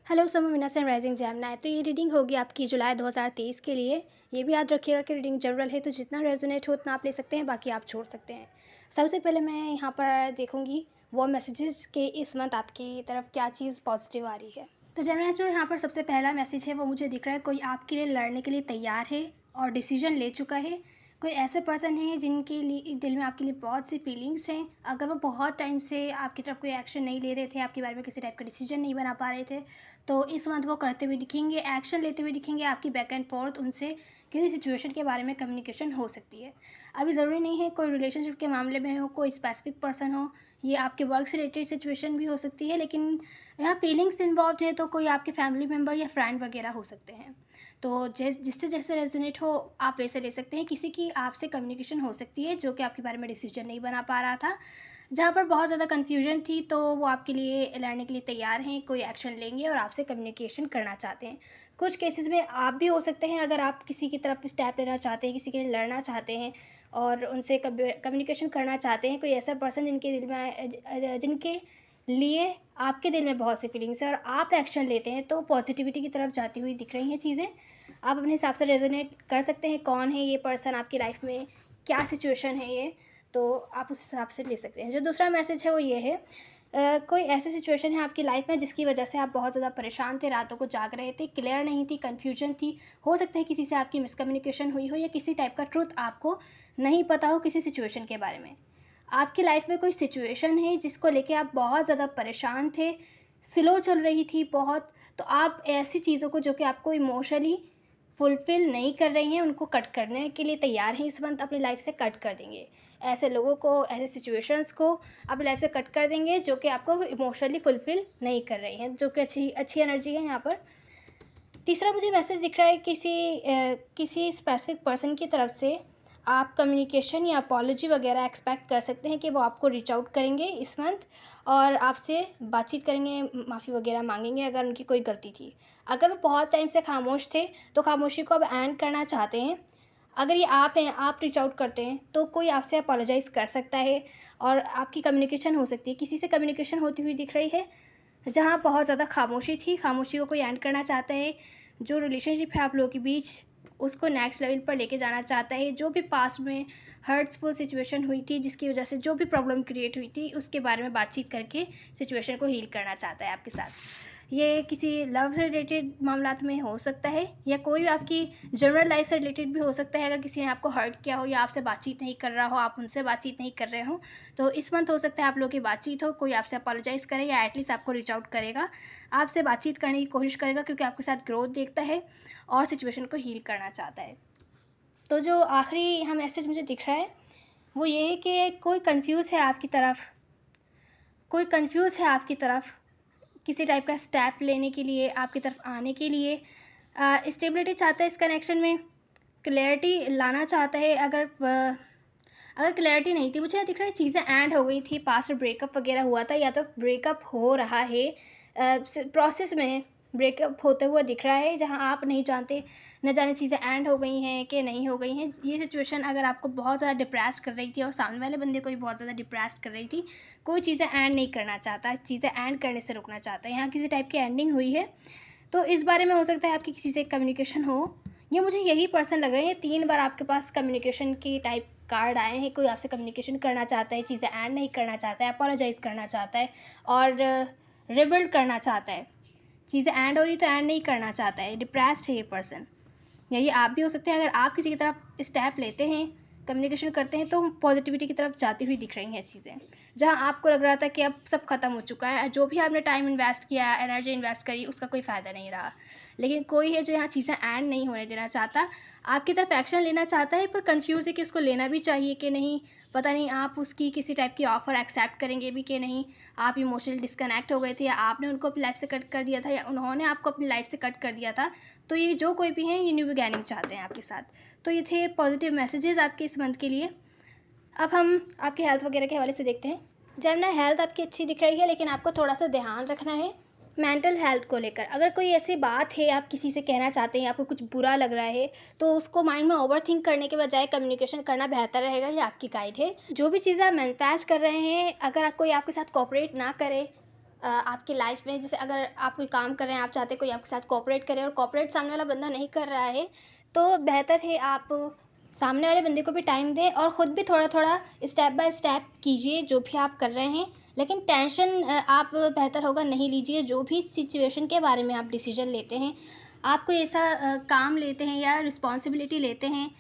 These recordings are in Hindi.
हेलो समूह सन राइजिंग जैमनाई। तो ये रीडिंग होगी आपकी जुलाई 2023 के लिए। ये भी याद रखिएगा कि रीडिंग जनरल है, तो जितना रेजोनेट हो उतना आप ले सकते हैं, बाकी आप छोड़ सकते हैं। सबसे पहले मैं यहाँ पर देखूँगी वो मैसेजेस के इस मंथ आपकी तरफ क्या चीज़ पॉजिटिव आ रही है। तो जैमनाई, जो यहाँ पर सबसे पहला मैसेज है वो मुझे दिख रहा है, कोई आपके लिए लड़ने के लिए तैयार है और डिसीजन ले चुका है। कोई ऐसे पर्सन है जिनके लिए दिल में आपके लिए बहुत सी फीलिंग्स हैं। अगर वो बहुत टाइम से आपकी तरफ कोई एक्शन नहीं ले रहे थे, आपके बारे में किसी टाइप का डिसीजन नहीं बना पा रहे थे, तो इस मंथ वो करते हुए दिखेंगे, एक्शन लेते हुए दिखेंगे। आपकी बैक एंड फोर्थ उनसे किसी सिचुएशन के बारे में कम्युनिकेशन हो सकती है। अभी ज़रूरी नहीं है कोई रिलेशनशिप के मामले में हो, कोई स्पेसिफिक पर्सन हो, ये आपके वर्क से रिलेटेड सिचुएशन भी हो सकती है, लेकिन यहाँ फीलिंग्स इन्वॉल्व है तो कोई आपके फैमिली मेम्बर या फ्रेंड वगैरह हो सकते हैं। तो जिससे जैसे रेजोनेट हो आप वैसे ले सकते हैं। किसी की आपसे कम्युनिकेशन हो सकती है जो कि आपके बारे में डिसीजन नहीं बना पा रहा था, जहाँ पर बहुत ज़्यादा कन्फ्यूजन थी, तो वो आपके लिए लड़ने के लिए तैयार हैं, कोई एक्शन लेंगे और आपसे कम्युनिकेशन करना चाहते हैं। कुछ केसेस में आप भी हो सकते हैं, अगर आप किसी की तरफ स्टेप लेना चाहते हैं, किसी के लिए लड़ना चाहते हैं और उनसे कम्युनिकेशन करना चाहते हैं। कोई ऐसा पर्सन जिनके दिल में जिनके लिए आपके दिल में बहुत सी फीलिंग्स है और आप एक्शन लेते हैं, तो पॉजिटिविटी की तरफ जाती हुई दिख रही हैं चीज़ें। आप अपने हिसाब से रेजोनेट कर सकते हैं, कौन है ये पर्सन आपकी लाइफ में, क्या सिचुएशन है ये, तो आप उस हिसाब से ले सकते हैं। जो दूसरा मैसेज है वो ये है, कोई ऐसी सिचुएशन है आपकी लाइफ में जिसकी वजह से आप बहुत ज़्यादा परेशान थे, रातों को जाग रहे थे, क्लियर नहीं थी, कन्फ्यूजन थी। हो सकता है किसी से आपकी मिसकम्युनिकेशन हुई हो या किसी टाइप का ट्रुथ आपको नहीं पता हो किसी सिचुएशन के बारे में। आपकी लाइफ में कोई सिचुएशन है जिसको लेके आप बहुत ज़्यादा परेशान थे, स्लो चल रही थी बहुत, तो आप ऐसी चीज़ों को जो कि आपको इमोशनली फुलफ़िल नहीं कर रही हैं, उनको कट करने के लिए तैयार हैं, इस मंथ अपनी लाइफ़ से कट कर देंगे। ऐसे लोगों को, ऐसे सिचुएशंस को अपनी लाइफ़ से कट कर देंगे जो कि आपको इमोशनली फुलफ़िल नहीं कर रही हैं, जो कि अच्छी अच्छी एनर्जी है यहाँ पर। तीसरा मुझे मैसेज दिख रहा है, किसी स्पेसिफिक पर्सन की तरफ से आप कम्युनिकेशन या अपॉलॉजी वगैरह एक्सपेक्ट कर सकते हैं कि वो आपको रीच आउट करेंगे इस मंथ और आपसे बातचीत करेंगे, माफ़ी वगैरह मांगेंगे अगर उनकी कोई गलती थी। अगर वो बहुत टाइम से खामोश थे तो खामोशी को अब एंड करना चाहते हैं। अगर ये आप हैं, आप रीच आउट करते हैं, तो कोई आपसे अपोलोजाइज़ कर सकता है और आपकी कम्युनिकेशन हो सकती है। किसी से कम्युनिकेशन होती हुई दिख रही है जहाँ बहुत ज़्यादा खामोशी थी, खामोशी को कोई एंड करना चाहता है। जो रिलेशनशिप है आप लोगों के बीच, उसको नेक्स्ट लेवल पर लेके जाना चाहता है। जो भी पास्ट में हर्ट्सफुल सिचुएशन हुई थी, जिसकी वजह से जो भी प्रॉब्लम क्रिएट हुई थी, उसके बारे में बातचीत करके सिचुएशन को हील करना चाहता है आपके साथ। ये किसी लव से रिलेटेड मामलात में हो सकता है या कोई भी आपकी जनरल लाइफ से रिलेटेड भी हो सकता है। अगर किसी ने आपको हर्ट किया हो या आपसे बातचीत नहीं कर रहा हो, आप उनसे बातचीत नहीं कर रहे हो, तो इस मंथ हो सकता है आप लोगों की बातचीत हो, कोई आपसे अपोलोजाइज़ करे या एटलीस्ट आपको रीच आउट करेगा, आपसे बातचीत करने की कोशिश करेगा क्योंकि आपके साथ ग्रोथ देखता है और सिचुएशन को हील करना चाहता है। तो जो आखिरी यहाँ मैसेज मुझे दिख रहा है वो ये है कि कोई कंफ्यूज है आपकी तरफ, कोई कंफ्यूज है आपकी तरफ किसी टाइप का स्टेप लेने के लिए, आपकी तरफ आने के लिए। स्टेबिलिटी चाहता है इस कनेक्शन में, क्लैरिटी लाना चाहता है। अगर क्लैरिटी नहीं थी, मुझे दिख रहा है चीज़ें एंड हो गई थी, पास्ट ब्रेकअप वगैरह हुआ था या तो ब्रेकअप हो रहा है, प्रोसेस में है, ब्रेकअप होते हुए दिख रहा है, जहां आप नहीं जानते, न जाने चीज़ें एंड हो गई हैं कि नहीं हो गई हैं। ये सिचुएशन अगर आपको बहुत ज़्यादा डिप्रेस्ड कर रही थी और सामने वाले बंदे को भी बहुत ज़्यादा डिप्रेस्ड कर रही थी, कोई चीज़ें एंड नहीं करना चाहता, चीज़ें एंड करने से रुकना चाहता है। यहाँ किसी टाइप की एंडिंग हुई है, तो इस बारे में हो सकता है आपकी किसी से कम्युनिकेशन हो। ये मुझे यही पर्सन लग रहे हैं, 3 बार आपके पास कम्युनिकेशन की टाइप कार्ड आए हैं। कोई आपसे कम्युनिकेशन करना चाहता है, चीज़ें एंड नहीं करना चाहता है, अपोलोजाइज़ करना चाहता है और रिबिल्ड करना चाहता है। चीज़ें एंड हो रही तो एंड नहीं करना चाहता है, डिप्रेस्ड है ये पर्सन। या ये आप भी हो सकते हैं। अगर आप किसी की तरफ स्टेप लेते हैं, कम्युनिकेशन करते हैं, तो पॉजिटिविटी की तरफ जाती हुई दिख रही हैं चीज़ें। जहाँ आपको लग रहा था कि अब सब खत्म हो चुका है, जो भी आपने टाइम इन्वेस्ट किया, एनर्जी इन्वेस्ट करी, उसका कोई फ़ायदा नहीं रहा। लेकिन कोई है जो यहाँ चीज़ें एंड नहीं होने देना चाहता, आपकी तरफ एक्शन लेना चाहता है, पर कन्फ्यूज़ है कि उसको लेना भी चाहिए कि नहीं। पता नहीं आप उसकी किसी टाइप की ऑफ़र एक्सेप्ट करेंगे भी कि नहीं। आप इमोशनली डिस्कनेक्ट हो गए थे, या आपने उनको अपनी लाइफ़ से कट कर दिया था, या उन्होंने आपको अपनी लाइफ़ से कट कर दिया था। तो ये जो कोई भी हैं, ये न्यू बिगैनिंग चाहते हैं आपके साथ। तो ये थे पॉजिटिव मैसेजेस आपके इस मंथ के लिए। अब हम आपकी हेल्थ वगैरह के हवाले से देखते हैं। जेमिनी, हेल्थ आपकी अच्छी दिख रही है, लेकिन आपको थोड़ा सा ध्यान रखना है मेंटल हेल्थ को लेकर। अगर कोई ऐसी बात है आप किसी से कहना चाहते हैं, आपको कुछ बुरा लग रहा है, तो उसको माइंड में ओवरथिंक करने के बजाय कम्युनिकेशन करना बेहतर रहेगा। ये आपकी गाइड है। जो भी चीज़ें आप मैनिफेस्ट कर रहे हैं, अगर कोई आपके साथ कोऑपरेट ना करे, आपकी लाइफ में, जैसे अगर आप कोई काम कर रहे हैं, आप चाहते हैं कोई आपके साथ कोऑपरेट करे और कोऑपरेट सामने वाला बंदा नहीं कर रहा है, तो बेहतर है आप सामने वाले बंदे को भी टाइम दें और ख़ुद भी थोड़ा थोड़ा स्टेप बाय स्टेप कीजिए जो भी आप कर रहे हैं। लेकिन टेंशन आप बेहतर होगा नहीं लीजिए। जो भी सिचुएशन के बारे में आप डिसीजन लेते हैं, आप कोई ऐसा काम लेते हैं या रिस्पॉन्सिबिलिटी लेते हैं,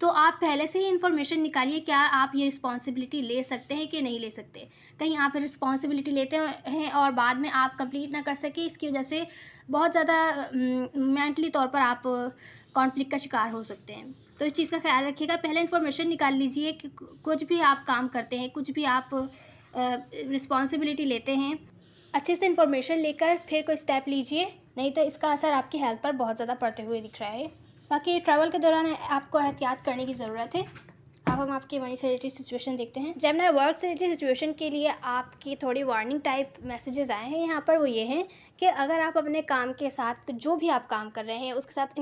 तो आप पहले से ही इन्फॉर्मेशन निकालिए, क्या आप ये रिस्पॉन्सिबिलिटी ले सकते हैं कि नहीं ले सकते। कहीं आप रिस्पॉन्सिबिलिटी लेते हैं और बाद में आप कंप्लीट ना कर सके, इसकी वजह से बहुत ज़्यादा मेंटली तौर पर आप कॉन्फ्लिक्ट का शिकार हो सकते हैं। तो इस चीज़ का ख्याल रखिएगा। पहले इन्फॉर्मेशन निकाल लीजिए कि कुछ भी आप काम करते हैं, कुछ भी आप रिस्पॉन्सिबिलिटी लेते हैं, अच्छे से इन्फॉर्मेशन लेकर फिर कोई स्टेप लीजिए, नहीं तो इसका असर आपकी हेल्थ पर बहुत ज़्यादा पड़ते हुए दिख रहा है। बाकी ट्रैवल के दौरान आपको एहतियात करने की ज़रूरत है। अब हम आपके मनी से रिलेटेड सिचुएशन देखते हैं। जेमिनी, वर्क से रिलेटेड सिचुएशन के लिए आपकी थोड़ी वार्निंग टाइप मैसेजेस आए हैं यहाँ पर। वो ये हैं कि अगर आप अपने काम के साथ, जो भी आप काम कर रहे हैं उसके साथ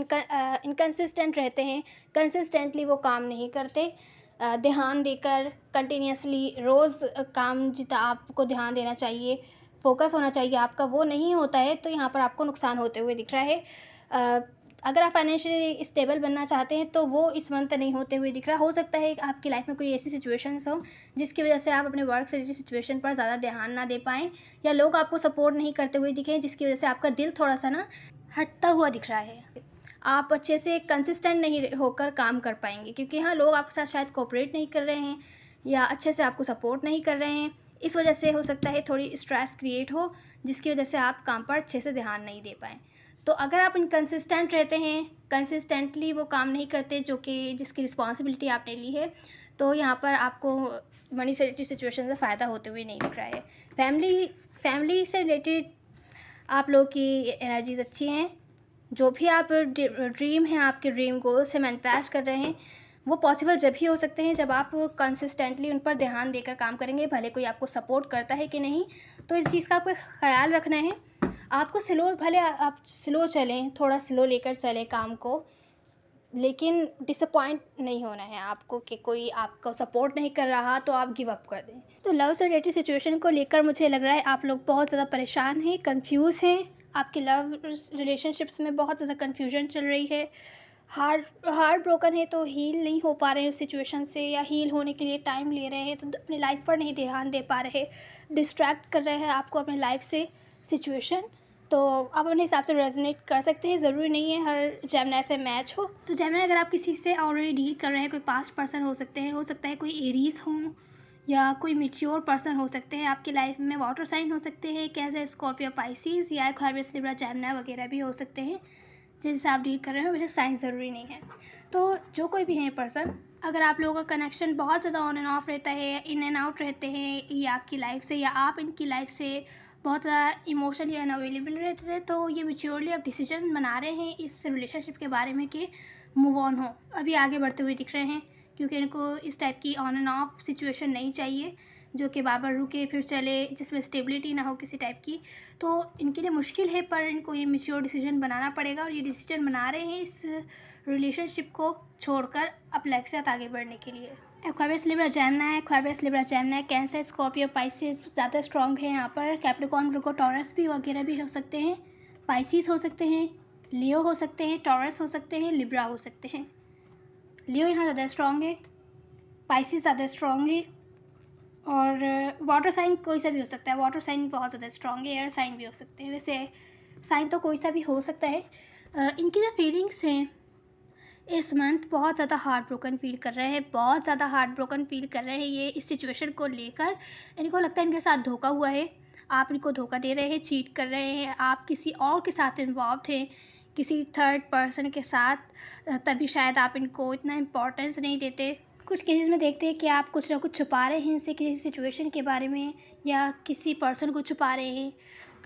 इनकंसिस्टेंट रहते हैं, कंसिस्टेंटली वो काम नहीं करते, ध्यान देकर कंटिन्यूसली रोज़ काम जितना आपको ध्यान देना चाहिए, फोकस होना चाहिए आपका, वो नहीं होता है, तो यहाँ पर आपको नुकसान होते हुए दिख रहा है। अगर आप फाइनेंशियली स्टेबल बनना चाहते हैं तो वो इस मंथ नहीं होते हुए दिख रहा। हो सकता है आपकी लाइफ में कोई ऐसी सिचुएशंस हो जिसकी वजह से आप अपने वर्क से रिलेटेड सिचुएशन पर ज़्यादा ध्यान ना दे पाएँ, या लोग आपको सपोर्ट नहीं करते हुए दिखें, जिसकी वजह से आपका दिल थोड़ा सा ना हटता हुआ दिख रहा है। आप अच्छे से कंसिस्टेंट नहीं होकर काम कर पाएंगे, क्योंकि हाँ, लोग आपके साथ शायद कोऑपरेट नहीं कर रहे हैं या अच्छे से आपको सपोर्ट नहीं कर रहे हैं। इस वजह से हो सकता है थोड़ी स्ट्रेस क्रिएट हो, जिसकी वजह से आप काम पर अच्छे से ध्यान नहीं दे पाएँ। तो अगर आप इनकंसिस्टेंट रहते हैं, कंसिस्टेंटली वो काम नहीं करते जो कि जिसकी रिस्पॉन्सिबिलिटी आपने ली है, तो यहाँ पर आपको मनी से रिलेटेड सिचुएशन से फ़ायदा होते हुए नहीं दिख रहा है। फैमिली से रिलेटेड आप लोग की एनर्जीज अच्छी हैं। जो भी आप ड्रीम है, आपके ड्रीम गोल्स है मैनिफेस्ट कर रहे हैं, वो पॉसिबल जब ही हो सकते हैं जब आप कंसिस्टेंटली उन पर ध्यान देकर काम करेंगे, भले कोई आपको सपोर्ट करता है कि नहीं। तो इस चीज़ का आपको ख्याल रखना है। आपको भले आप स्लो चलें, थोड़ा स्लो लेकर चलें काम को, लेकिन डिसअपॉइंट नहीं होना है आपको कि कोई आपको सपोर्ट नहीं कर रहा तो आप गिव अप कर दें। तो लव से रिलेटेड सिचुएशन को लेकर मुझे लग रहा है आप लोग बहुत ज़्यादा परेशान हैं, कंफ्यूज हैं। आपके लव रिलेशनशिप्स में बहुत ज़्यादा कन्फ्यूजन चल रही है। हार्ट ब्रोकन है तो हील नहीं हो पा रहे हैं उस सिचुएशन से, या हील होने के लिए टाइम ले रहे हैं, तो अपनी लाइफ पर नहीं ध्यान दे पा रहे, डिस्ट्रैक्ट कर रहे हैं आपको अपनी लाइफ से सिचुएशन। तो आप अपने हिसाब से रेजोनेट कर सकते हैं, ज़रूरी नहीं है हर जेमिनी से मैच हो। तो जेमिनी, अगर आप किसी से ऑलरेडी डील कर रहे हैं, कोई पास्ट पर्सन हो सकते हैं, हो सकता है कोई एरीज हो या कोई मैच्योर पर्सन हो सकते हैं आपकी लाइफ में, वाटर साइन हो सकते हैं कैसे स्कॉर्पियो, पाइसिस या एक्वेरियस, लिब्रा, जेमिनी वगैरह भी हो सकते हैं जिनसे आप डील कर रहे हो। वैसे साइन ज़रूरी नहीं है। तो जो कोई भी है पर्सन, अगर आप लोगों का कनेक्शन बहुत ज़्यादा ऑन एंड ऑफ रहता है, इन एंड आउट रहते हैं, ये आपकी लाइफ से या आप इनकी लाइफ से बहुत ज़्यादा इमोशनली अनअवेलेबल रहते थे, तो ये मैच्योरली आप डिसीजन बना रहे हैं इस रिलेशनशिप के बारे में कि मूव ऑन हो, अभी आगे बढ़ते हुए दिख रहे हैं, क्योंकि इनको इस टाइप की ऑन एंड ऑफ सिचुएशन नहीं चाहिए जो कि बार बार रुके फिर चले, जिसमें स्टेबिलिटी ना हो किसी टाइप की। तो इनके लिए मुश्किल है, पर इनको ये मैच्योर डिसीजन बनाना पड़ेगा, और ये डिसीजन बना रहे हैं इस रिलेशनशिप को छोड़कर अपने लाइफ से आगे बढ़ने के लिए। Aquarius, Libra, Gemini, Aquarius, Libra, Gemini, cancer, Scorpio, Pisces ज़्यादा स्ट्रॉन्ग है यहाँ पर। कैप्रिकॉर्न, वर्गो, टॉरस भी वगैरह भी हो सकते हैं, पाइसिस हो सकते हैं, लियो हो सकते हैं, टॉरस हो सकते हैं, लिब्रा हो सकते हैं। लियो यहाँ ज़्यादा स्ट्रॉन्ग है, पाइसिस ज़्यादा स्ट्रॉन्ग है, और वाटर साइन कोई सा भी हो सकता है। वाटर साइन बहुत ज़्यादा स्ट्रॉन्ग है, एयर साइन भी हो सकते हैं। वैसे साइन तो कोई सा भी हो सकता है। इनकी जो फीलिंग्स हैं इस मंथ बहुत ज़्यादा हार्ट ब्रोकन फील कर रहे हैं, बहुत ज़्यादा हार्ट ब्रोकन फील कर रहे हैं ये इस सिचुएशन को लेकर। इनको लगता है इनके साथ धोखा हुआ है, आप इनको धोखा दे रहे हैं, चीट कर रहे हैं, आप किसी और के साथ इन्वॉल्व थे, किसी थर्ड पर्सन के साथ, तभी शायद आप इनको इतना इम्पोर्टेंस नहीं देते। कुछ केसेस में देखते हैं कि आप कुछ ना कुछ छुपा रहे हैं इनसे, किसी सिचुएशन के बारे में, या किसी पर्सन को छुपा रहे हैं,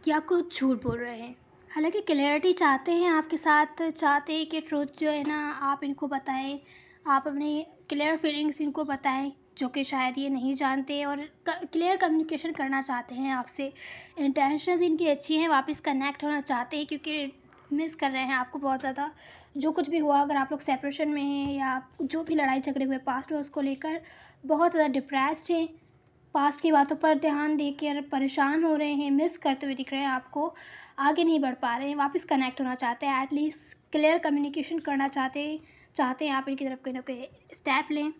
या कुछ झूठ बोल रहे हैं। हालांकि क्लियरिटी चाहते हैं आपके साथ, चाहते हैं कि ट्रूथ जो है ना आप इनको बताएं, आप अपनी क्लियर फीलिंग्स इनको बताएं, जो कि शायद ये नहीं जानते, और क्लियर कम्युनिकेशन करना चाहते हैं आपसे। इंटेंशंस इनकी अच्छी हैं, वापस कनेक्ट होना चाहते हैं, क्योंकि मिस कर रहे हैं आपको बहुत ज़्यादा। जो कुछ भी हुआ, अगर आप लोग सेपरेशन में हैं या जो भी लड़ाई झगड़े हुए पास्ट में, उसको लेकर बहुत ज़्यादा डिप्रेस्ड हैं, पास्ट की बातों पर ध्यान देकर परेशान हो रहे हैं, मिस करते हुए दिख रहे हैं आपको, आगे नहीं बढ़ पा रहे हैं, वापस कनेक्ट होना चाहते हैं, एटलीस्ट क्लियर कम्युनिकेशन करना चाहते हैं आप इनकी तरफ कोई ना कोई स्टेप लें,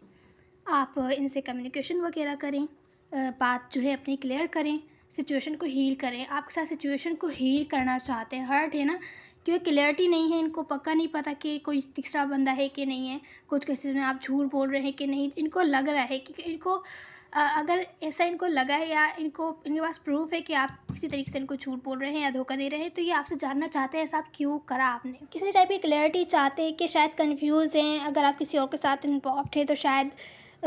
आप इनसे कम्युनिकेशन वगैरह करें, बात जो है अपनी क्लियर करें, सिचुएशन को हील करें। आपके साथ सिचुएशन को हील करना चाहते हैं, हर्ट है ना, क्योंकि क्लियरिटी नहीं है, इनको पक्का नहीं पता कि कोई तीसरा बंदा है कि नहीं है, कुछ केसेस में आप झूठ बोल रहे हैं कि नहीं, इनको लग रहा है कि इनको अगर ऐसा इनको लगा है या इनके पास प्रूफ है कि आप किसी तरीके से इनको झूठ बोल रहे हैं या धोखा दे रहे हैं, तो ये आपसे जानना चाहते हैं ऐसा आप क्यों करा आपने। किसी टाइप की क्लैरिटी चाहते हैं कि शायद कंफ्यूज हैं, अगर आप किसी और के साथ इन्वॉल्व हैं तो शायद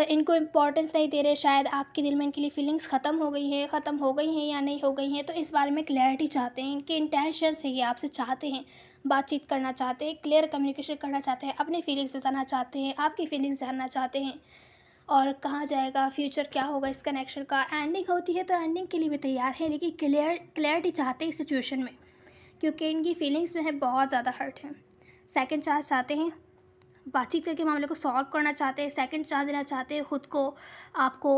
इनको इम्पोर्टेंस नहीं दे रहे, शायद आपके दिल में इनके लिए फीलिंग्स ख़त्म हो गई हैं या नहीं हो गई हैं, तो इस बारे में क्लैरिटी चाहते हैं। इनके इंटेंशंस है ये आपसे चाहते हैं, बातचीत करना चाहते हैं, क्लियर कम्युनिकेशन करना चाहते हैं, अपने फीलिंग्स बताना चाहते हैं, आपकी फीलिंग्स जानना चाहते हैं, और कहाँ जाएगा, फ्यूचर क्या होगा इस कनेक्शन का। एंडिंग होती है तो एंडिंग के लिए भी तैयार है, लेकिन क्लियरिटी चाहते हैं इस सिचुएशन में, क्योंकि इनकी फीलिंग्स में है बहुत ज़्यादा हर्ट है। सेकंड चांस चाहते हैं, बातचीत करके मामले को सॉल्व करना चाहते हैं, सेकंड चांस देना चाहते हैं ख़ुद को, आपको,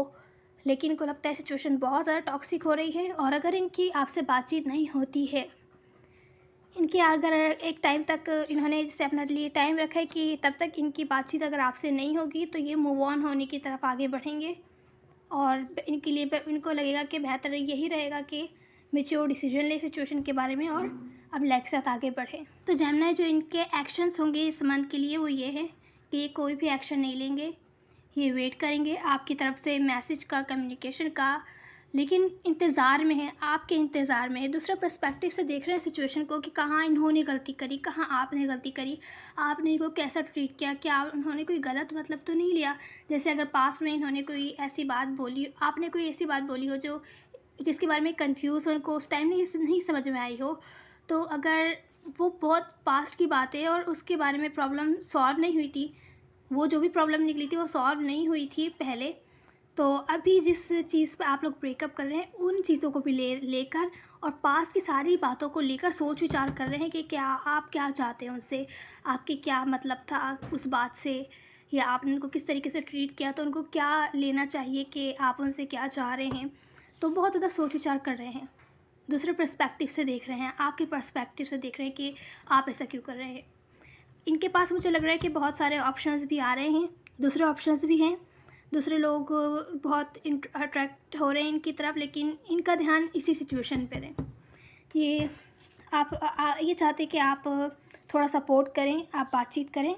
लेकिन इनको लगता है सिचुएशन बहुत ज़्यादा टॉक्सिक हो रही है, और अगर इनकी आपसे बातचीत नहीं होती है, इनकी अगर एक टाइम तक इन्होंने जैसे अपने लिए टाइम रखा है कि तब तक इनकी बातचीत अगर आपसे नहीं होगी तो ये मूव ऑन होने की तरफ आगे बढ़ेंगे, और इनके लिए इनको लगेगा कि बेहतर यही रहेगा कि मैच्योर डिसीजन ले सिचुएशन के बारे में और अब लाइफ के साथ आगे बढ़े। तो जेमिनी जो इनके एक्शंस होंगे इस मंथ के लिए वो ये है कि ये कोई भी एक्शन नहीं लेंगे, ये वेट करेंगे आपकी तरफ से मैसेज का, कम्युनिकेशन का, लेकिन इंतज़ार में है, आपके इंतज़ार में है। दूसरे पर्सपेक्टिव से देख रहे हैं सिचुएशन को कि कहाँ इन्होंने गलती करी, कहाँ आपने गलती करी, आपने इनको कैसा ट्रीट किया, क्या उन्होंने कोई गलत मतलब तो नहीं लिया। जैसे अगर पास्ट में इन्होंने कोई ऐसी बात बोली, आपने कोई ऐसी बात बोली हो जो जिसके बारे में कन्फ्यूज़ हो, उनको उस टाइम नहीं समझ में आई हो, तो अगर वो बहुत पास्ट की बात है और उसके बारे में प्रॉब्लम सॉल्व नहीं हुई थी, वो जो भी प्रॉब्लम निकली थी वो सॉल्व नहीं हुई थी पहले, तो अभी जिस चीज़ पे आप लोग ब्रेकअप कर रहे हैं उन चीज़ों को भी लेकर और पास्ट की सारी बातों को लेकर सोच विचार कर रहे हैं कि क्या आप क्या चाहते हैं उनसे, आपकी क्या मतलब था उस बात से, या आपने उनको किस तरीके से ट्रीट किया, तो उनको क्या लेना चाहिए कि आप उनसे क्या चाह रहे हैं। तो बहुत ज़्यादा सोच विचार कर रहे हैं, दूसरे पर्सपेक्टिव से देख रहे हैं, आपके पर्सपेक्टिव से देख रहे हैं कि आप ऐसा क्यों कर रहे हैं। इनके पास मुझे लग रहा है कि बहुत सारे ऑप्शंस भी आ रहे हैं, दूसरे ऑप्शंस भी हैं, दूसरे लोग बहुत अट्रैक्ट हो रहे हैं इनकी तरफ, लेकिन इनका ध्यान इसी सिचुएशन पे रहे। ये ये चाहते हैं कि आप थोड़ा सपोर्ट करें, आप बातचीत करें,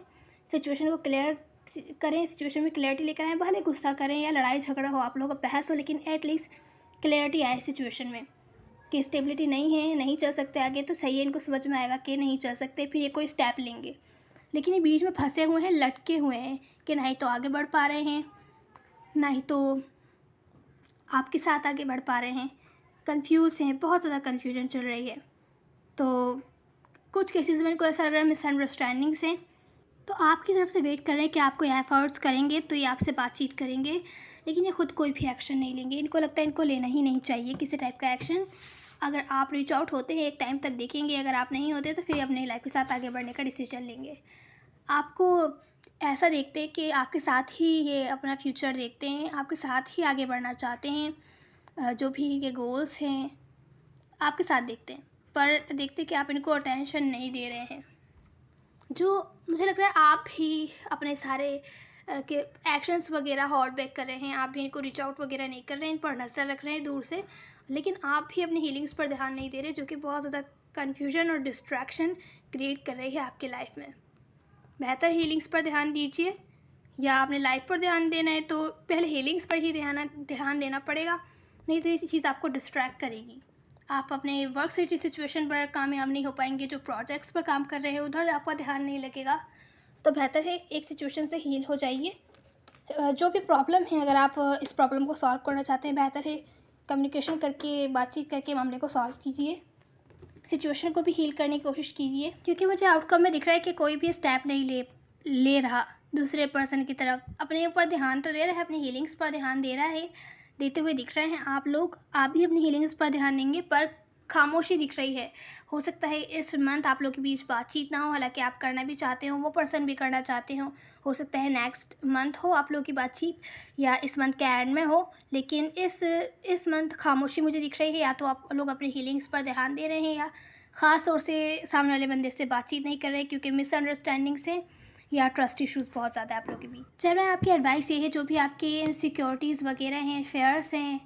सिचुएशन को क्लियर करें, सिचुएशन में क्लैरिटी लेकर आएँ, भले गुस्सा करें या लड़ाई झगड़ा हो, आप लोगों का बहस हो, लेकिन एटलीस्ट क्लैरिटी आए सिचुएशन में कि स्टेबिलिटी नहीं है, नहीं चल सकते आगे, तो सही है, इनको समझ में आएगा कि नहीं चल सकते, फिर ये कोई स्टेप लेंगे। लेकिन ये बीच में फंसे हुए हैं, लटके हुए हैं कि नहीं तो आगे बढ़ पा रहे हैं, नहीं तो आपके साथ आगे बढ़ पा रहे हैं, कंफ्यूज हैं, बहुत ज़्यादा कन्फ्यूजन चल रही है। तो कुछ केसेस में इनको ऐसा लग रहा है मिसअंडरस्टैंडिंग्स हैं, तो आपकी तरफ से वेट कर रहे हैं कि आप कोई एफर्ट्स करेंगे तो ये आपसे बातचीत करेंगे, लेकिन ये खुद कोई भी एक्शन नहीं लेंगे। इनको लगता है इनको लेना ही नहीं चाहिए किसी टाइप का एक्शन। अगर आप रीच आउट होते हैं एक टाइम तक देखेंगे, अगर आप नहीं होते तो फिर अपनी लाइफ के साथ आगे बढ़ने का डिसीजन लेंगे। आपको ऐसा देखते हैं कि आपके साथ ही ये अपना फ्यूचर देखते हैं, आपके साथ ही आगे बढ़ना चाहते हैं, जो भी ये गोल्स हैं आपके साथ देखते हैं, पर देखते कि आप इनको अटेंशन नहीं दे रहे हैं। जो मुझे लग रहा है आप ही अपने सारे के एक्शंस वगैरह होल्ड बैक कर रहे हैं, आप भी इनको रीच आउट वगैरह नहीं कर रहे हैं, इन पर नज़र रख रहे हैं दूर से, लेकिन आप भी अपनी हीलिंग्स पर ध्यान नहीं दे रहे, जो कि बहुत ज़्यादा कन्फ्यूजन और डिस्ट्रैक्शन क्रिएट कर रही है आपकी लाइफ में। बेहतर हीलिंग्स पर ध्यान दीजिए, या अपने लाइफ पर ध्यान देना है तो पहले हीलिंग्स पर ही ध्यान देना पड़ेगा, नहीं तो ये चीज़ आपको डिस्ट्रैक्ट करेगी। आप अपने वर्क से सिचुएशन पर कामयाब नहीं हो पाएंगे, जो प्रोजेक्ट्स पर काम कर रहे हैं उधर आपका ध्यान नहीं लगेगा, तो बेहतर है एक सिचुएशन से हील हो जाइए। जो भी प्रॉब्लम है, अगर आप इस प्रॉब्लम को सॉल्व करना चाहते हैं, बेहतर है कम्युनिकेशन करके, बातचीत करके मामले को सॉल्व कीजिए, सिचुएशन को भी हील करने की कोशिश कीजिए, क्योंकि मुझे आउटकम में दिख रहा है कि कोई भी स्टेप नहीं ले रहा दूसरे पर्सन की तरफ, अपने ऊपर ध्यान तो दे रहा है, अपनी हीलिंग्स पर ध्यान दे रहा है, देते हुए दिख रहे हैं आप लोग। आप भी अपनी हीलिंग्स पर ध्यान देंगे, पर खामोशी दिख रही है। हो सकता है इस मंथ आप लोग के बीच बातचीत ना हो, हालाँकि आप करना भी चाहते हो, वो पर्सन भी करना चाहते हो। हो सकता है नेक्स्ट मंथ हो आप लोगों की बातचीत, या इस मंथ के एंड में हो, लेकिन इस मंथ खामोशी मुझे दिख रही है। या तो आप लोग अपनी हीलिंग्स पर ध्यान दे रहे हैं, या ख़ास तौर से सामने वाले बंदे से बातचीत नहीं कर रहे क्योंकि मिसअंडरस्टैंडिंग्स हैं, या ट्रस्ट इश्यूज़ बहुत ज़्यादा है आप लोगों के बीच। चल मैं आपकी एडवाइस ये है, जो भी आपके इनसिक्योरिटीज़ वगैरह हैं, फेयर्स हैं,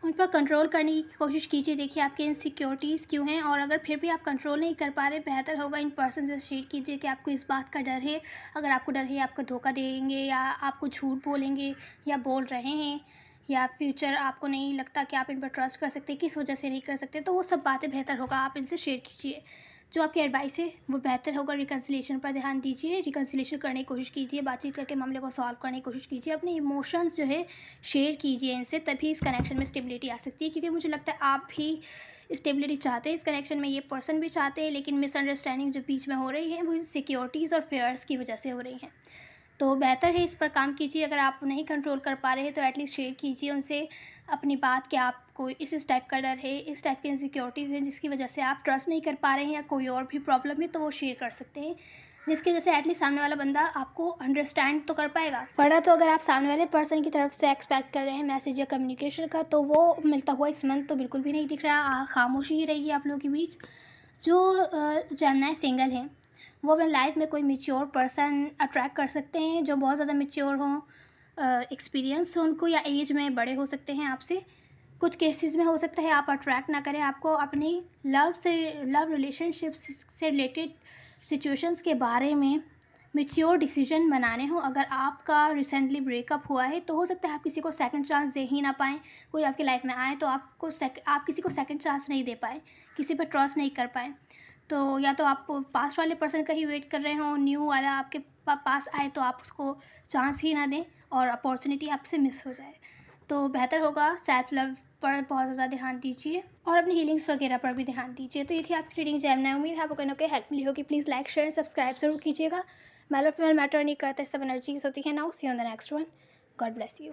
उन पर कंट्रोल करने की कोशिश कीजिए। देखिए आपके इनसिक्योरिटीज़ क्यों हैं, और अगर फिर भी आप कंट्रोल नहीं कर पा रहे, बेहतर होगा इन पर्सन से शेयर कीजिए कि आपको इस बात का डर है। अगर आपको डर है आपको धोखा देंगे, या आपको झूठ बोलेंगे, या बोल रहे हैं, या फ्यूचर आपको नहीं लगता कि आप इन पर ट्रस्ट कर सकते, किस वजह से नहीं कर सकते, तो वो सब बातें बेहतर होगा आप इनसे शेयर कीजिए। जो आपकी एडवाइस है वो बेहतर होगा, रिकन्सिलिएशन पर ध्यान दीजिए, रिकन्सिलिएशन करने की कोशिश कीजिए, बातचीत करके मामले को सॉल्व करने की कोशिश कीजिए, अपने इमोशंस जो है शेयर कीजिए इनसे, तभी इस कनेक्शन में स्टेबिलिटी आ सकती है। क्योंकि मुझे लगता है आप भी स्टेबिलिटी चाहते हैं इस कनेक्शन में, ये पर्सन भी चाहते हैं, लेकिन मिसअंडरस्टैंडिंग जो बीच में हो रही है वो सिक्योरिटीज़ और फेयर्स की वजह से हो रही हैं। तो बेहतर है इस पर काम कीजिए। अगर आप नहीं कंट्रोल कर पा रहे हैं तो एटलीस्ट शेयर कीजिए उनसे अपनी बात, कि आपको इस टाइप का डर है, इस टाइप की इनसिक्योरिटीज़ हैं जिसकी वजह से आप ट्रस्ट नहीं कर पा रहे हैं, या कोई और भी प्रॉब्लम है, तो वो शेयर कर सकते हैं, जिसकी वजह से एटलीस्ट सामने वाला बंदा आपको अंडरस्टैंड तो कर पाएगा। वरना तो अगर आप सामने वाले पर्सन की तरफ से एक्सपेक्ट कर रहे हैं मैसेज या कम्युनिकेशन का, तो वो मिलता हुआ इस मंथ तो बिल्कुल भी नहीं दिख रहा। खामोशी ही रहेगी आप लोगों के बीच। जो जेमिनी सिंगल हैं वो अपने लाइफ में कोई मैच्योर पर्सन अट्रैक्ट कर सकते हैं, जो बहुत ज़्यादा मैच्योर हों, एक्सपीरियंस हो उनको, या एज में बड़े हो सकते हैं आपसे। कुछ केसेस में हो सकता है आप अट्रैक्ट ना करें, आपको अपनी लव रिलेशनशिप्स से रिलेटेड सिचुएशंस के बारे में मैच्योर डिसीजन बनाने हो। अगर आपका रिसेंटली ब्रेकअप हुआ है तो हो सकता है आप किसी को सेकंड चांस दे ही ना पाएँ। कोई आपकी लाइफ में आए तो आप किसी को सेकंड चांस नहीं दे पाए, किसी पर ट्रस्ट नहीं कर पाए। तो या तो आप पास्ट वाले पर्सन का ही वेट कर रहे हो, न्यू वाला आपके पास आए तो आप उसको चांस ही ना दें और अपॉर्चुनिटी आपसे मिस हो जाए। तो बेहतर होगा सेल्फ लव पर बहुत ज़्यादा ध्यान दीजिए, और अपनी हीलिंग्स वगैरह पर भी ध्यान दीजिए। तो ये थी आपकी रीडिंग जेमिनी। उम्मीद है आपको कहीं ना कहीं हेल्प मिली होगी। प्लीज़ लाइक शेयर सब्सक्राइब ज़रूर कीजिएगा। मेल और फीमेल मैटर नहीं करते, सब एनर्जीज होती है। Now see on the next one. God bless you.